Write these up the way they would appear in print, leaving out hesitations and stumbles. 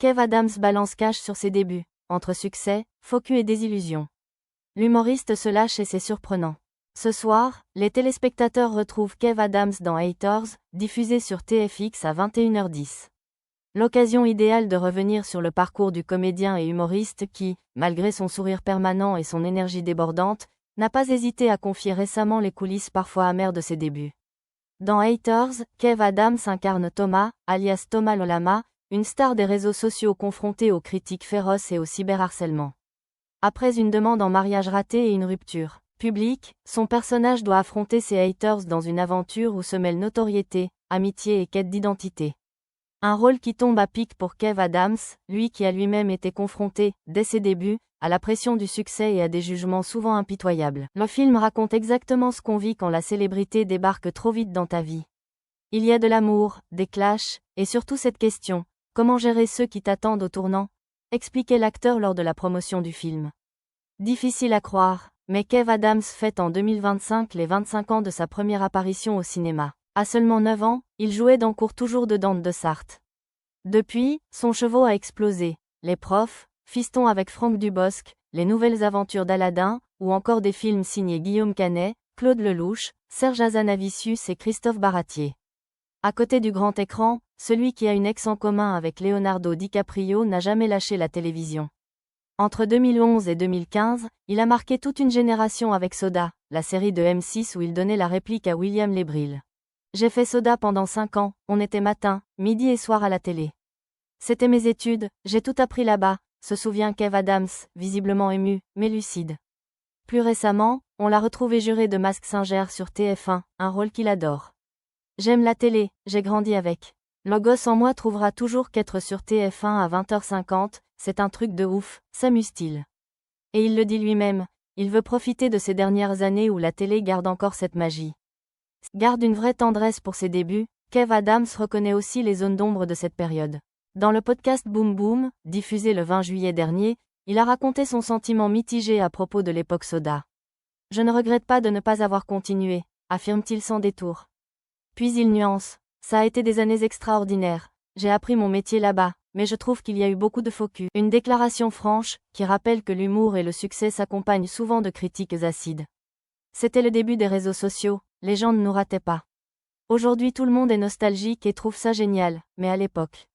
Kev Adams balance cash sur ses débuts, entre succès, faux cul et désillusion. L'humoriste se lâche et c'est surprenant. Ce soir, les téléspectateurs retrouvent Kev Adams dans Haters, diffusé sur TFX à 21h10. L'occasion idéale de revenir sur le parcours du comédien et humoriste qui, malgré son sourire permanent et son énergie débordante, n'a pas hésité à confier récemment les coulisses parfois amères de ses débuts. Dans Haters, Kev Adams incarne Thomas, alias Thomas Lolama, une star des réseaux sociaux confrontée aux critiques féroces et au cyberharcèlement. Après une demande en mariage ratée et une rupture publique, son personnage doit affronter ses haters dans une aventure où se mêlent notoriété, amitié et quête d'identité. Un rôle qui tombe à pic pour Kev Adams, lui qui a lui-même été confronté, dès ses débuts, à la pression du succès et à des jugements souvent impitoyables. Le film raconte exactement ce qu'on vit quand la célébrité débarque trop vite dans ta vie. Il y a de l'amour, des clashs, et surtout cette question, comment gérer ceux qui t'attendent au tournant, expliquait l'acteur lors de la promotion du film. Difficile à croire, mais Kev Adams fête en 2025 les 25 ans de sa première apparition au cinéma. À seulement 9 ans, il jouait dans Cours toujours de Dante de Sarthe. Depuis, son cheveu a explosé. Les Profs, Fiston avec Franck Dubosc, Les Nouvelles Aventures d'Aladin, ou encore des films signés Guillaume Canet, Claude Lelouch, Serge Hazanavicius et Christophe Baratier. À côté du grand écran, celui qui a une ex en commun avec Leonardo DiCaprio n'a jamais lâché la télévision. Entre 2011 et 2015, il a marqué toute une génération avec Soda, la série de M6 où il donnait la réplique à William Lébril. J'ai fait Soda pendant 5 ans, on était matin, midi et soir à la télé. C'était mes études, j'ai tout appris là-bas, se souvient Kev Adams, visiblement ému, mais lucide. Plus récemment, on l'a retrouvé juré de Mask Singer sur TF1, un rôle qu'il adore. J'aime la télé, j'ai grandi avec. Le gosse en moi trouvera toujours qu'être sur TF1 à 20h50, c'est un truc de ouf, s'amuse-t-il. Et il le dit lui-même, il veut profiter de ces dernières années où la télé garde encore cette magie. Garde une vraie tendresse pour ses débuts, Kev Adams reconnaît aussi les zones d'ombre de cette période. Dans le podcast Boom Boom, diffusé le 20 juillet dernier, il a raconté son sentiment mitigé à propos de l'époque Soda. Je ne regrette pas de ne pas avoir continué, affirme-t-il sans détour. Puis il nuance, ça a été des années extraordinaires, j'ai appris mon métier là-bas, mais je trouve qu'il y a eu beaucoup de faux culs. Une déclaration franche, qui rappelle que l'humour et le succès s'accompagnent souvent de critiques acides. C'était le début des réseaux sociaux, les gens ne nous rataient pas. Aujourd'hui tout le monde est nostalgique et trouve ça génial, mais à l'époque.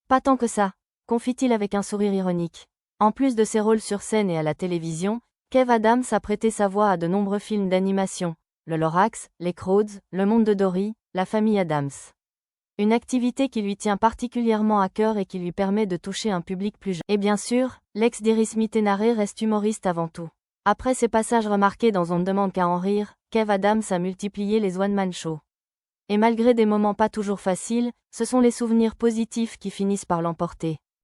Pas tant que ça, confie-t-il avec un sourire ironique. En plus de ses rôles sur scène et à la télévision, Kev Adams a prêté sa voix à de nombreux films d'animation, Le Lorax, Les Croods, Le Monde de Dory, La Famille Adams. Une activité qui lui tient particulièrement à cœur et qui lui permet de toucher un public plus jeune. Et bien sûr, l'ex d'Iris Mittenare reste humoriste avant tout. Après ses passages remarqués dans On ne demande qu'à en rire, Kev Adams a multiplié les one-man shows. Et malgré des moments pas toujours faciles, ce sont les souvenirs positifs qui finissent par l'emporter.